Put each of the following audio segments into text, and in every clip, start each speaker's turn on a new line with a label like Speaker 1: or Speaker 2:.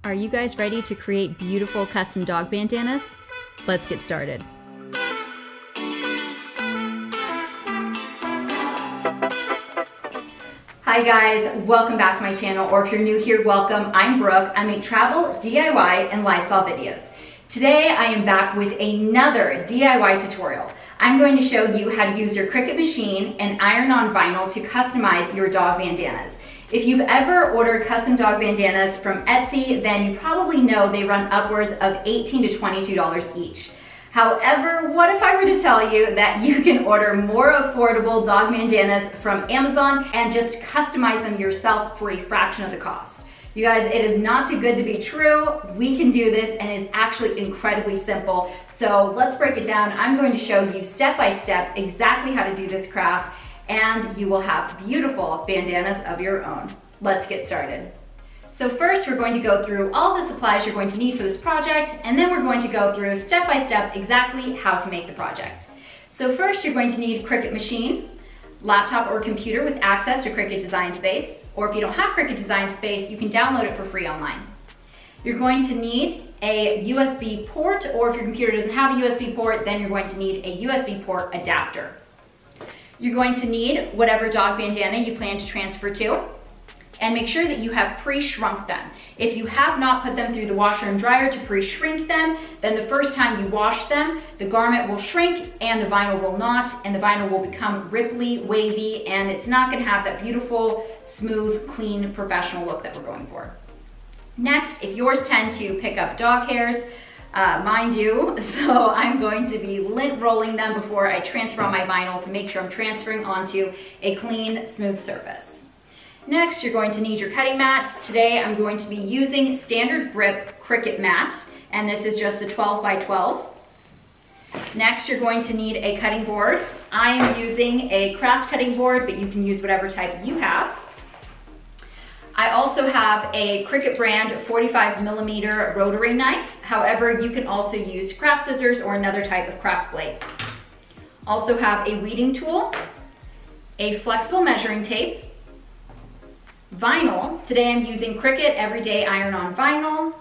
Speaker 1: Are you guys ready to create beautiful custom dog bandanas? Let's get started.
Speaker 2: Hi guys, welcome back to my channel, or if you're new here, welcome. I'm Brooke. I make travel, DIY, and lifestyle videos. Today I am back with another DIY tutorial. I'm going to show you how to use your Cricut machine and iron-on vinyl to customize your dog bandanas. If you've ever ordered custom dog bandanas from Etsy, then you probably know they run upwards of $18 to $22 each. However, what if I were to tell you that you can order more affordable dog bandanas from Amazon and just customize them yourself for a fraction of the cost? You guys, it is not too good to be true. We can do this, and it's actually incredibly simple. So let's break it down. I'm going to show you step by step exactly how to do this craft, and you will have beautiful bandanas of your own. Let's get started. So first, we're going to go through all the supplies you're going to need for this project, and then we're going to go through step by step exactly how to make the project. So first, you're going to need a Cricut machine, laptop or computer with access to Cricut Design Space, or if you don't have Cricut Design Space, you can download it for free online. You're going to need a USB port, or if your computer doesn't have a USB port, then you're going to need a USB port adapter. You're going to need whatever dog bandana you plan to transfer to, and make sure that you have pre-shrunk them. If you have not put them through the washer and dryer to pre-shrink them, then the first time you wash them, the garment will shrink and the vinyl will not, and the vinyl will become ripply, wavy, and it's not gonna have that beautiful, smooth, clean, professional look that we're going for. Next, if yours tend to pick up dog hairs, mine do, so I'm going to be lint rolling them before I transfer on my vinyl to make sure I'm transferring onto a clean, smooth surface. Next, you're going to need your cutting mat. Today, I'm going to be using standard grip Cricut mat, and this is just the 12 by 12. Next, you're going to need a cutting board. I am using a craft cutting board, but you can use whatever type you have. I also have a Cricut brand 45mm rotary knife. However, you can also use craft scissors or another type of craft blade. Also have a weeding tool, a flexible measuring tape, vinyl. Today I'm using Cricut Everyday Iron-On Vinyl.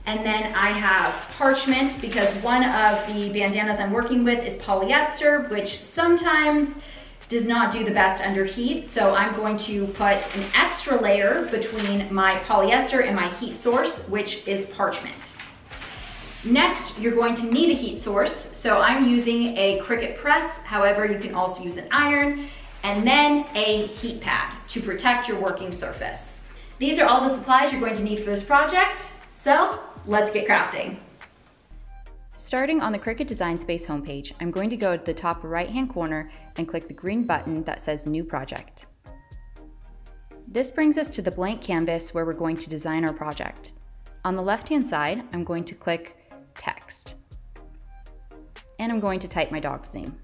Speaker 2: And then I have parchment because one of the bandanas I'm working with is polyester, which sometimes does not do the best under heat. So I'm going to put an extra layer between my polyester and my heat source, which is parchment. Next, you're going to need a heat source. So I'm using a Cricut press. However, you can also use an iron, and then a heat pad to protect your working surface. These are all the supplies you're going to need for this project, so let's get crafting.
Speaker 1: Starting on the Cricut Design Space homepage, I'm going to go to the top right-hand corner and click the green button that says New Project. This brings us to the blank canvas where we're going to design our project. On the left-hand side, I'm going to click Text, and I'm going to type my dog's name.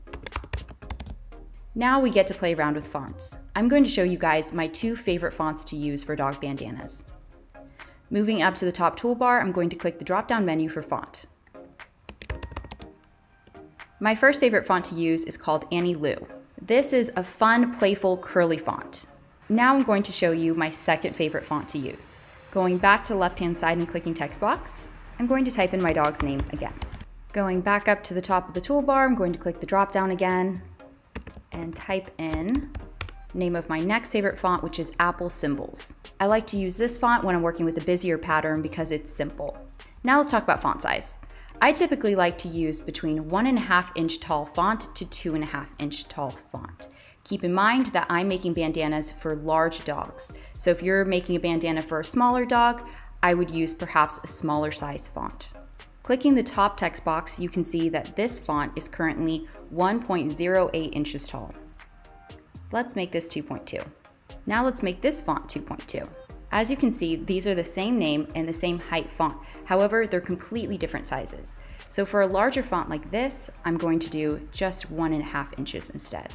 Speaker 1: Now we get to play around with fonts. I'm going to show you guys my two favorite fonts to use for dog bandanas. Moving up to the top toolbar, I'm going to click the drop-down menu for font. My first favorite font to use is called Annie Lou. This is a fun, playful, curly font. Now I'm going to show you my second favorite font to use. Going back to the left-hand side and clicking text box, I'm going to type in my dog's name again. Going back up to the top of the toolbar, I'm going to click the drop-down again and type in the name of my next favorite font, which is Apple Symbols. I like to use this font when I'm working with a busier pattern because it's simple. Now let's talk about font size. I typically like to use between 1.5 inch tall font to 2.5 inch tall font. Keep in mind that I'm making bandanas for large dogs. So if you're making a bandana for a smaller dog, I would use perhaps a smaller size font. Clicking the top text box, you can see that this font is currently 1.08 inches tall. Let's make this 2.2. Now let's make this font 2.2. As you can see, these are the same name and the same height font. However, they're completely different sizes. So for a larger font like this, I'm going to do just 1.5 inches instead.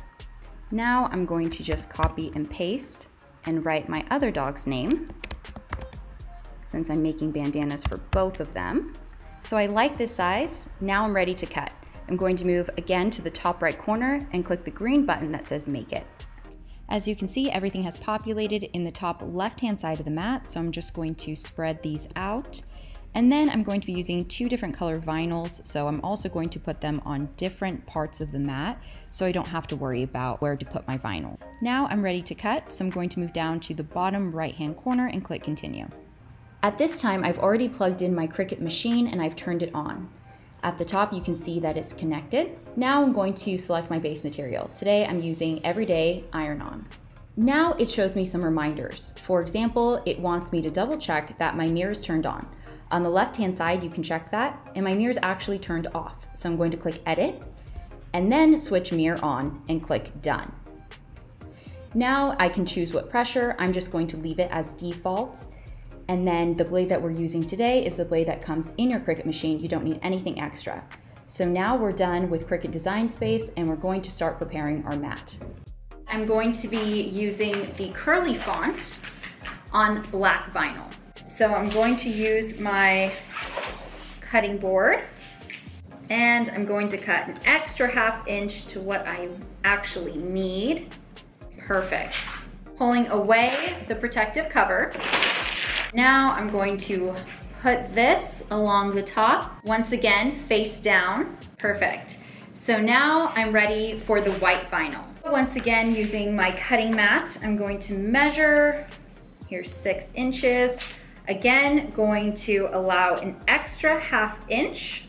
Speaker 1: Now I'm going to just copy and paste and write my other dog's name, since I'm making bandanas for both of them. So I like this size. Now I'm ready to cut. I'm going to move again to the top right corner and click the green button that says Make It. As you can see, everything has populated in the top left-hand side of the mat, so I'm just going to spread these out. And then I'm going to be using 2 different color vinyls, so I'm also going to put them on different parts of the mat so I don't have to worry about where to put my vinyl. Now I'm ready to cut, so I'm going to move down to the bottom right-hand corner and click continue. At this time, I've already plugged in my Cricut machine and I've turned it on. At the top, you can see that it's connected. Now I'm going to select my base material. Today, I'm using Everyday Iron-On. Now it shows me some reminders. For example, it wants me to double check that my mirror is turned on. On the left-hand side, you can check that, and my mirror is actually turned off. So I'm going to click Edit, and then switch mirror on and click Done. Now I can choose what pressure. I'm just going to leave it as default. And then the blade that we're using today is the blade that comes in your Cricut machine. You don't need anything extra. So now we're done with Cricut Design Space and we're going to start preparing our mat.
Speaker 2: I'm going to be using the curly font on black vinyl. So I'm going to use my cutting board and I'm going to cut an extra ½ inch to what I actually need. Perfect. Pulling away the protective cover. Now I'm going to put this along the top, once again, face down. Perfect. So now I'm ready for the white vinyl. Once again, using my cutting mat, I'm going to measure, here's 6 inches. Again, going to allow an extra ½ inch.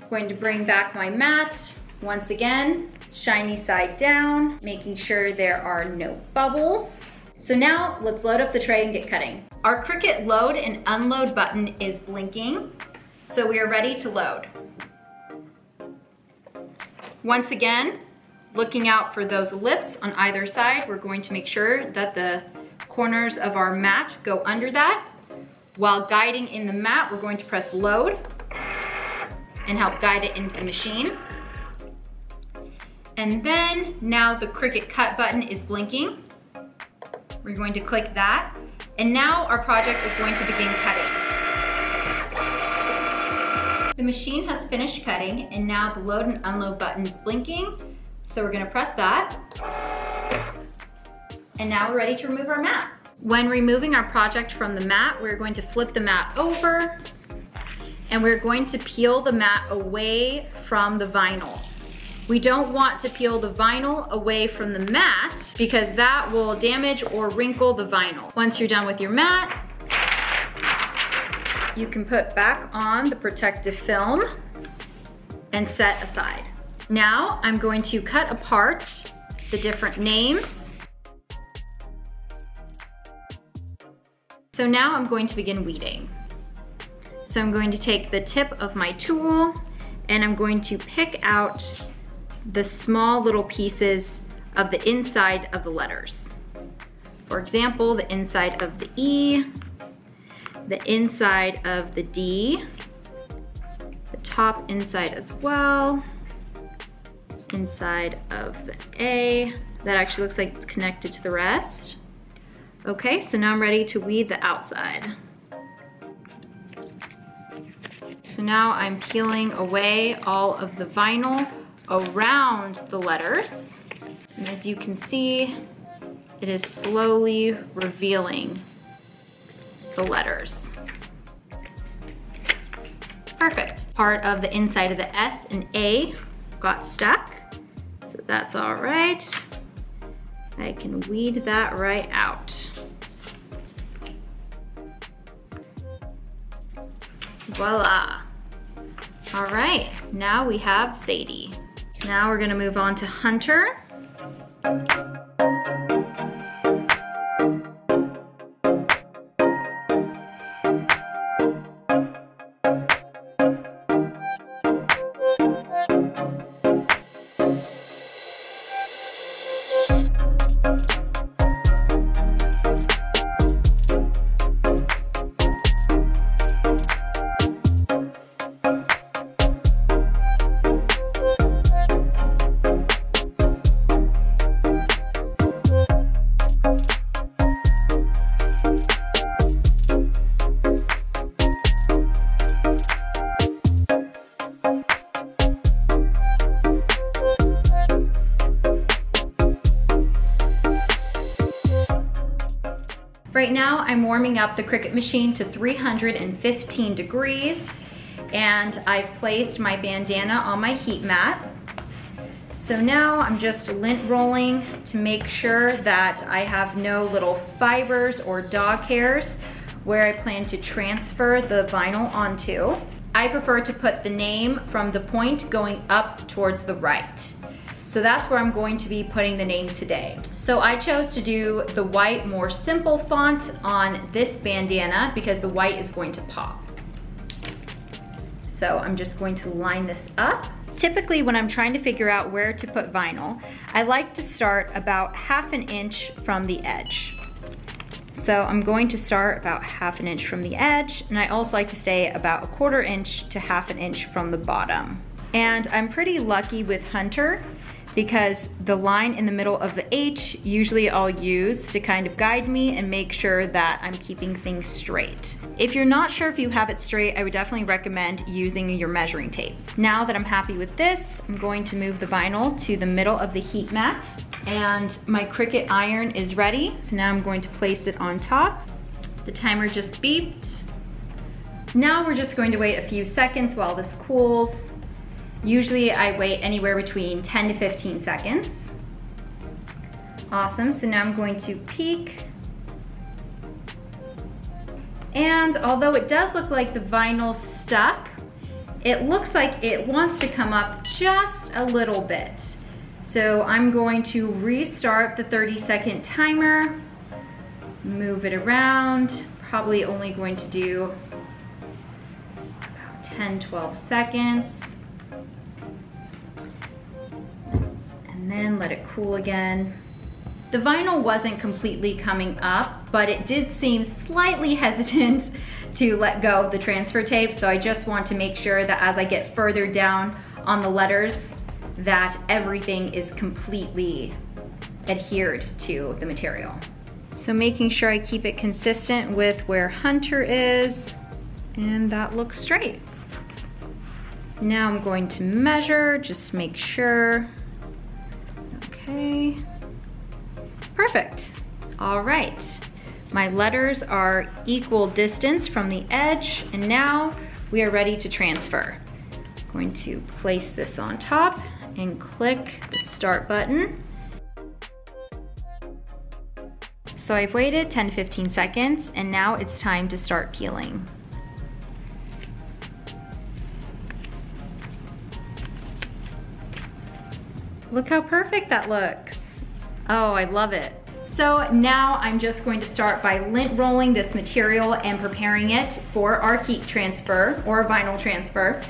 Speaker 2: Going to bring back my mat, once again, shiny side down, making sure there are no bubbles. So now let's load up the tray and get cutting. Our Cricut load and unload button is blinking, so we are ready to load. Once again, looking out for those lips on either side, we're going to make sure that the corners of our mat go under that. While guiding in the mat, we're going to press load and help guide it into the machine. And then now the Cricut cut button is blinking. We're going to click that, and now our project is going to begin cutting. The machine has finished cutting, and now the load and unload button is blinking, so we're going to press that. And now we're ready to remove our mat. When removing our project from the mat, we're going to flip the mat over, and we're going to peel the mat away from the vinyl. We don't want to peel the vinyl away from the mat because that will damage or wrinkle the vinyl. Once you're done with your mat, you can put back on the protective film and set aside. Now I'm going to cut apart the different names. So now I'm going to begin weeding. So I'm going to take the tip of my tool and I'm going to pick out the small little pieces of the inside of the letters. For example, the inside of the E, the inside of the D, the top inside as well, inside of the A. That actually looks like it's connected to the rest. Okay, so now I'm ready to weed the outside. So now I'm peeling away all of the vinyl around the letters. And as you can see, it is slowly revealing the letters. Perfect. Part of the inside of the S and A got stuck, so that's all right. I can weed that right out. Voila. All right, now we have Sadie. Now we're gonna move on to Hunter. right now I'm warming up the Cricut machine to 315 degrees, and I've placed my bandana on my heat mat. So now I'm just lint rolling to make sure that I have no little fibers or dog hairs where I plan to transfer the vinyl onto. I prefer to put the name from the point going up towards the right. So that's where I'm going to be putting the name today. So I chose to do the white, more simple font on this bandana because the white is going to pop. So I'm just going to line this up. Typically when I'm trying to figure out where to put vinyl, I like to start about 1/2 inch from the edge. So I'm going to start about 1/2 inch from the edge, and I also like to stay about 1/4 inch to 1/2 inch from the bottom. And I'm pretty lucky with Hunter because the line in the middle of the H usually I'll use to kind of guide me and make sure that I'm keeping things straight. If you're not sure if you have it straight, I would definitely recommend using your measuring tape. Now that I'm happy with this, I'm going to move the vinyl to the middle of the heat mat, and my Cricut iron is ready. So now I'm going to place it on top. The timer just beeped. Now we're just going to wait a few seconds while this cools. Usually I wait anywhere between 10 to 15 seconds. Awesome, so now I'm going to peek. And although it does look like the vinyl stuck, it looks like it wants to come up just a little bit. So I'm going to restart the 30-second timer, move it around, probably only going to do about 10-12 seconds. And then let it cool again. The vinyl wasn't completely coming up, but it did seem slightly hesitant to let go of the transfer tape, so I just want to make sure that as I get further down on the letters, that everything is completely adhered to the material. So making sure I keep it consistent with where Hunter is, and that looks straight. Now I'm going to measure, just make sure. Okay, perfect. All right, my letters are equal distance from the edge, and now we are ready to transfer. I'm going to place this on top and click the start button. So I've waited 10 to 15 seconds, and now it's time to start peeling. Look how perfect that looks. Oh, I love it. So now I'm just going to start by lint rolling this material and preparing it for our heat transfer or vinyl transfer.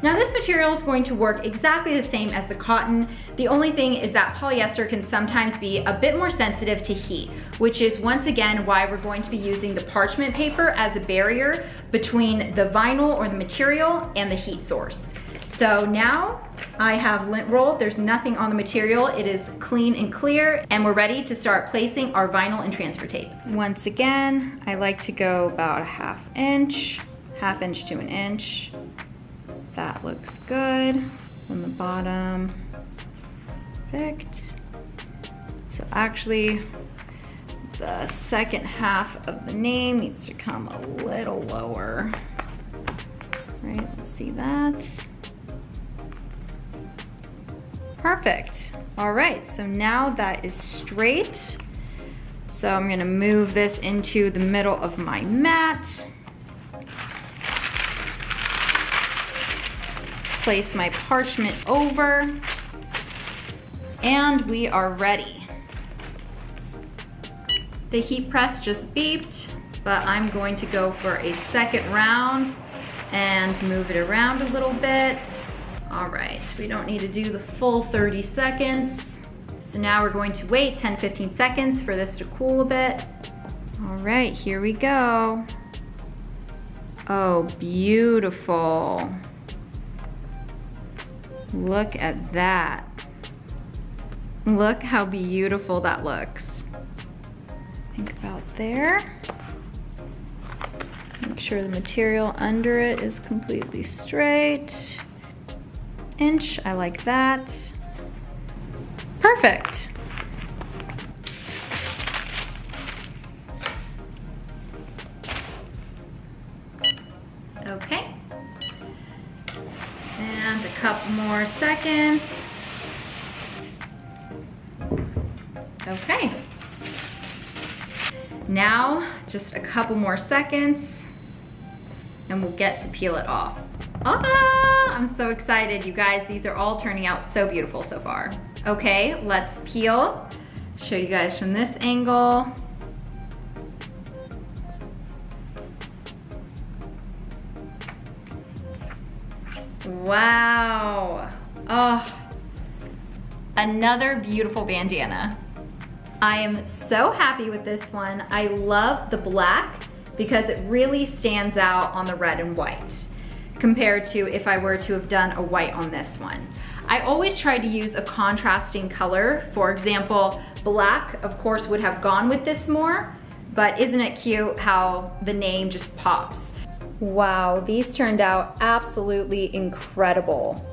Speaker 2: Now this material is going to work exactly the same as the cotton. The only thing is that polyester can sometimes be a bit more sensitive to heat, which is once again why we're going to be using the parchment paper as a barrier between the vinyl or the material and the heat source. So now I have lint rolled, there's nothing on the material, it is clean and clear, and we're ready to start placing our vinyl and transfer tape. Once again, I like to go about 1/2 inch to 1 inch. That looks good. On the bottom, perfect. So actually, the second half of the name needs to come a little lower. Right, let's see that. Perfect. All right, so now that is straight. So I'm gonna move this into the middle of my mat. Place my parchment over, and we are ready. The heat press just beeped, but I'm going to go for a second round and move it around a little bit. All right, we don't need to do the full 30 seconds. So now we're going to wait 10-15 seconds for this to cool a bit. All right, here we go. Oh, beautiful. Look at that. Look how beautiful that looks. Think about there. Make sure the material under it is completely straight. Inch, I like that. Perfect. Okay. And a couple more seconds. Okay. Now, just a couple more seconds and we'll get to peel it off. Ah, I'm so excited, you guys. These are all turning out so beautiful so far. Okay, let's peel. Show you guys from this angle. Wow. Oh, another beautiful bandana. I am so happy with this one. I love the black because it really stands out on the red and white compared to if I were to have done a white on this one. I always try to use a contrasting color. For example, black, of course, would have gone with this more, but isn't it cute how the name just pops? Wow, these turned out absolutely incredible.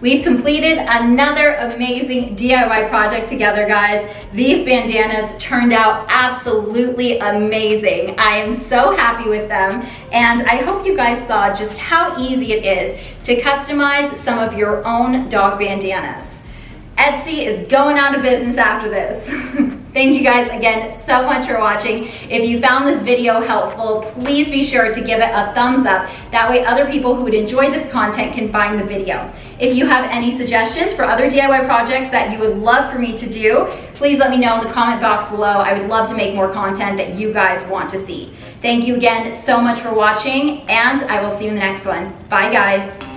Speaker 2: We've completed another amazing DIY project together, guys. These bandanas turned out absolutely amazing. I am so happy with them, and I hope you guys saw just how easy it is to customize some of your own dog bandanas. Etsy is going out of business after this. Thank you guys again so much for watching. If you found this video helpful, please be sure to give it a thumbs up. That way other people who would enjoy this content can find the video. If you have any suggestions for other DIY projects that you would love for me to do, please let me know in the comment box below. I would love to make more content that you guys want to see. Thank you again so much for watching, and I will see you in the next one. Bye, guys.